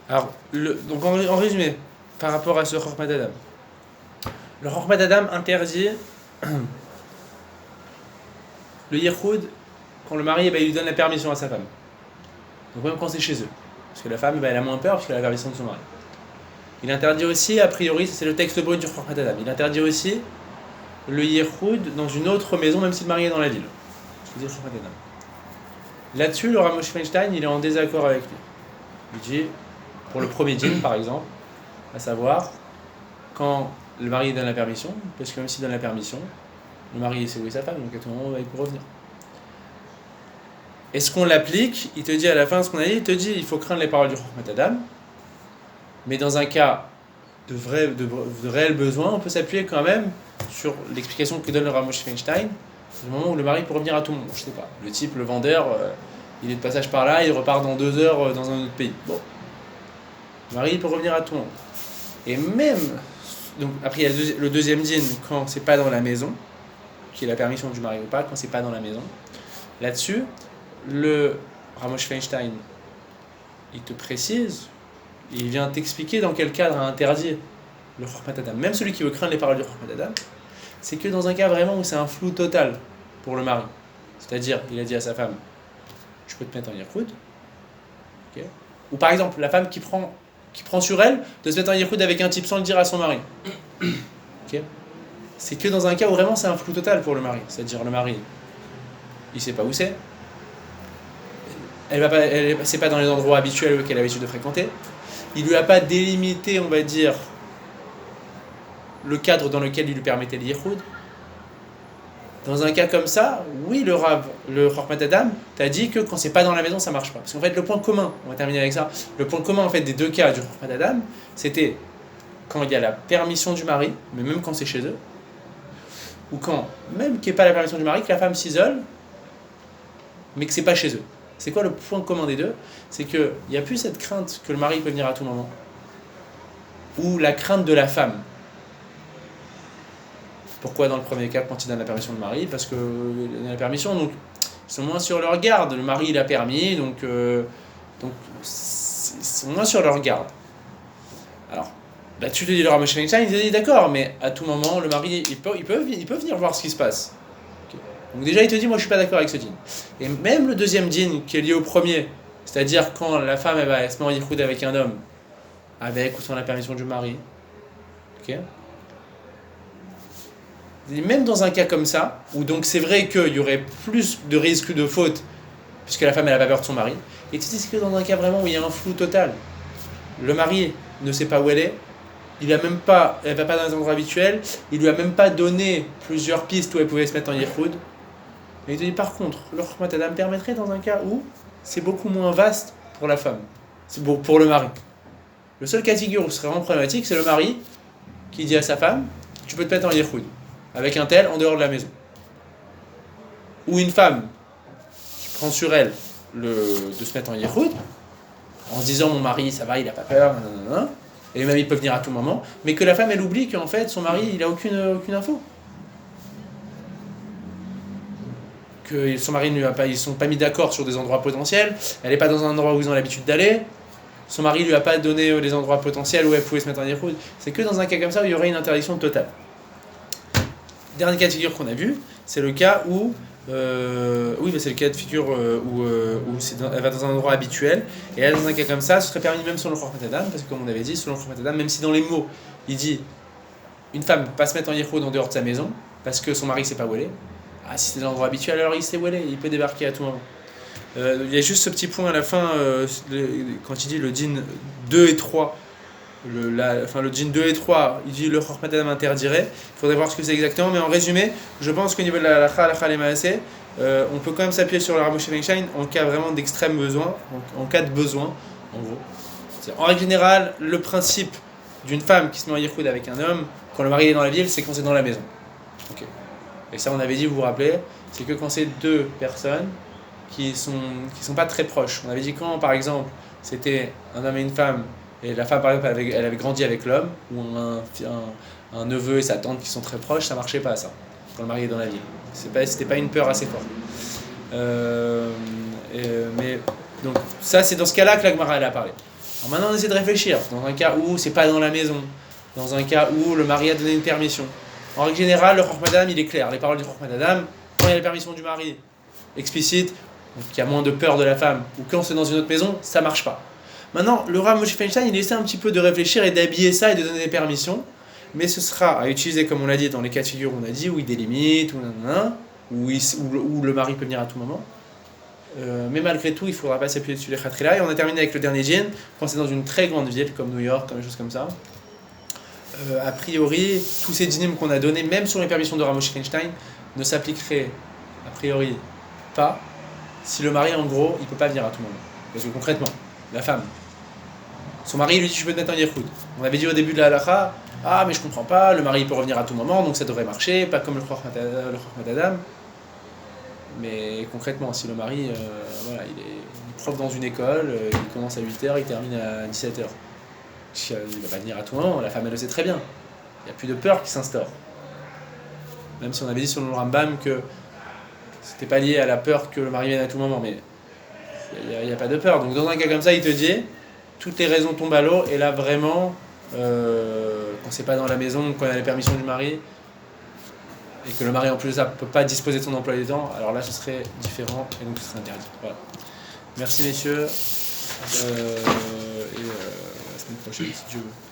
Alors, donc en résumé, par rapport à ce Chormat Adam, le Chormat Adam interdit le Yichud quand le mari il lui donne la permission à sa femme. Donc même quand c'est chez eux. Parce que la femme elle a moins peur puisqu'elle a la permission de son mari. Il interdit aussi, a priori, c'est le texte brut du Chormat Adam, il interdit aussi le Yichud dans une autre maison même si le mari est dans la ville. C'est le Chormat Adam. Là-dessus, le Rav Moshe Feinstein il est en désaccord avec lui. Il dit, pour le premier dîn par exemple, à savoir, quand le mari donne la permission, parce que même s'il donne la permission, le mari sait où est sa femme, donc à tout moment il peut revenir. Est-ce qu'on l'applique? Il te dit à la fin ce qu'on a dit, il te dit il faut craindre les paroles du Chormat Adam, mais dans un cas de réel besoin, on peut s'appuyer quand même sur l'explication que donne le Rav Moshe Feinstein, du moment où le mari peut revenir à tout moment. Je sais pas, le type, le vendeur, il est de passage par là, il repart dans 2 heures dans un autre pays. Bon, le mari peut revenir à tout moment. Et même, donc après il y a le deuxième dîn quand c'est pas dans la maison, qui est la permission du mari ou pas, quand c'est pas dans la maison. Là-dessus, le Rav Moshe Feinstein, il te précise, il vient t'expliquer dans quel cadre a interdit le Chormat Adam. Même celui qui veut craindre les paroles du Chormat Adam, c'est que dans un cas vraiment où c'est un flou total pour le mari. C'est-à-dire, il a dit à sa femme, je peux te mettre en Yichud. Okay. Ou par exemple, la femme qui prend sur elle de se mettre en Yichud avec un type sans le dire à son mari. Okay. C'est que dans un cas où vraiment c'est un flou total pour le mari. C'est-à-dire, le mari, il sait pas où c'est. C'est pas dans les endroits habituels qu'elle a l'habitude de fréquenter. Il lui a pas délimité, on va dire, le cadre dans lequel il lui permettait le Yichud. Dans un cas comme ça, oui, le Chormat Adam t'a dit que quand c'est pas dans la maison, ça marche pas. Parce qu'en fait, le point commun, on va terminer avec ça, le point commun en fait des deux cas du Chormat Adam, c'était quand il y a la permission du mari, mais même quand c'est chez eux, ou quand, même qu'il n'y ait pas la permission du mari, que la femme s'isole, mais que c'est pas chez eux. C'est quoi le point commun des deux? C'est qu'il n'y a plus cette crainte que le mari peut venir à tout moment, ou la crainte de la femme. Pourquoi dans le premier cas, quand il donne la permission de mari? Parce que il donne la permission, donc ils sont moins sur leur garde. Le mari il a permis, donc ils sont moins sur leur garde. Alors, là-dessus, te dis le Rav Moshe Feinstein, il dit d'accord, mais à tout moment, le mari il peut venir voir ce qui se passe. Okay. Donc déjà, il te dit, moi je suis pas d'accord avec ce dîn. Et même le deuxième dîn qui est lié au premier, c'est-à-dire quand la femme elle se met en yichud avec un homme, avec ou sans la permission du mari, ok? Même dans un cas comme ça, où donc c'est vrai qu'il y aurait plus de risques de faute, puisque la femme elle a pas peur de son mari, et tu sais que dans un cas vraiment où il y a un flou total, le mari ne sait pas où elle est, elle va pas dans les endroits habituels, il lui a même pas donné plusieurs pistes où elle pouvait se mettre en yichud. Mais il te dit par contre, le Chormat Adam permettrait dans un cas où c'est beaucoup moins vaste pour la femme, c'est pour le mari. Le seul cas de figure où ce serait vraiment problématique, c'est le mari qui dit à sa femme, tu peux te mettre en yichud avec un tel en dehors de la maison. Ou une femme qui prend sur elle de se mettre en yichud en se disant mon mari ça va, il a pas peur, nanana, et même il peut venir à tout moment, mais que la femme elle oublie qu'en fait son mari il a aucune info. Que son mari ils sont pas mis d'accord sur des endroits potentiels, elle est pas dans un endroit où ils ont l'habitude d'aller, son mari lui a pas donné les endroits potentiels où elle pouvait se mettre en yichud. C'est que dans un cas comme ça où il y aurait une interdiction totale. Dernier cas de figure qu'on a vu, c'est le cas où, c'est le cas de figure où elle va dans un endroit habituel, et là dans un cas comme ça, ce serait permis même selon le Chormat Adam, parce que comme on avait dit, selon le Chormat Adam, même si dans les mots, il dit une femme ne peut pas se mettre en yichud en dehors de sa maison, parce que son mari ne sait pas où elle est, si c'est dans l'endroit habituel, alors il sait où elle est, il peut débarquer à tout moment. Il y a juste ce petit point à la fin, quand il dit le dîn 2 et 3, le djinn 2 et 3, il dit le Chormat Adam interdirait. Il faudrait voir ce que c'est exactement, mais en résumé, je pense qu'au niveau de la halakha les maaseh, on peut quand même s'appuyer sur le Rav Moshe Feinstein en cas vraiment d'extrême besoin, en cas de besoin, en gros. En règle générale, le principe d'une femme qui se met en yichud avec un homme, quand le mari est dans la ville, c'est quand c'est dans la maison. Okay. Et ça, on avait dit, vous vous rappelez, c'est que quand c'est deux personnes qui sont pas très proches. On avait dit quand, par exemple, c'était un homme et une femme, et la femme, par exemple, elle avait grandi avec l'homme, ou un neveu et sa tante qui sont très proches, ça marchait pas, ça, quand le mari est dans la ville. C'était pas une peur assez forte. Mais donc, ça, c'est dans ce cas-là que la Gemara elle a parlé. Alors maintenant, on essaie de réfléchir. Dans un cas où c'est pas dans la maison, dans un cas où le mari a donné une permission. En règle générale, le Chokmat Adam, il est clair. Les paroles du Chokmat Adam, quand il y a la permission du mari explicite, donc il y a moins de peur de la femme, ou quand c'est dans une autre maison, ça marche pas. Maintenant, le Rav Moshe Feinstein, il essaie un petit peu de réfléchir et d'habiller ça et de donner des permissions, mais ce sera à utiliser, comme on l'a dit, dans les cas de figure, on a dit, où il délimite, où le mari peut venir à tout moment. Mais malgré tout, il ne faudra pas s'appuyer dessus les khatrila. Et on a terminé avec le dernier djinn, quand c'est dans une très grande ville comme New York, comme des choses comme ça. A priori, tous ces djinnim qu'on a donnés, même sur les permissions de Rav Moshe Feinstein, ne s'appliqueraient a priori pas si le mari, en gros, il ne peut pas venir à tout moment. Parce que concrètement, la femme, son mari lui dit je peux te mettre en yirkoud. On avait dit au début de la halakha, ah mais je comprends pas, le mari peut revenir à tout moment, donc ça devrait marcher, pas comme le Chokmat Adam. Mais concrètement, si le mari, voilà, il est prof dans une école, il commence à 8h, il termine à 17h. Il ne va pas venir à tout moment, la femme elle le sait très bien. Il n'y a plus de peur qui s'instaure. Même si on avait dit sur le Rambam que c'était pas lié à la peur que le mari vienne à tout moment, mais il n'y a pas de peur. Donc dans un cas comme ça, il te dit, toutes les raisons tombent à l'eau, et là vraiment, quand c'est pas dans la maison, quand il y a les permissions du mari, et que le mari en plus de ça ne peut pas disposer de son emploi du temps, alors là ce serait différent, et donc ce serait interdit. Voilà. Merci messieurs, et la semaine prochaine si Dieu veut.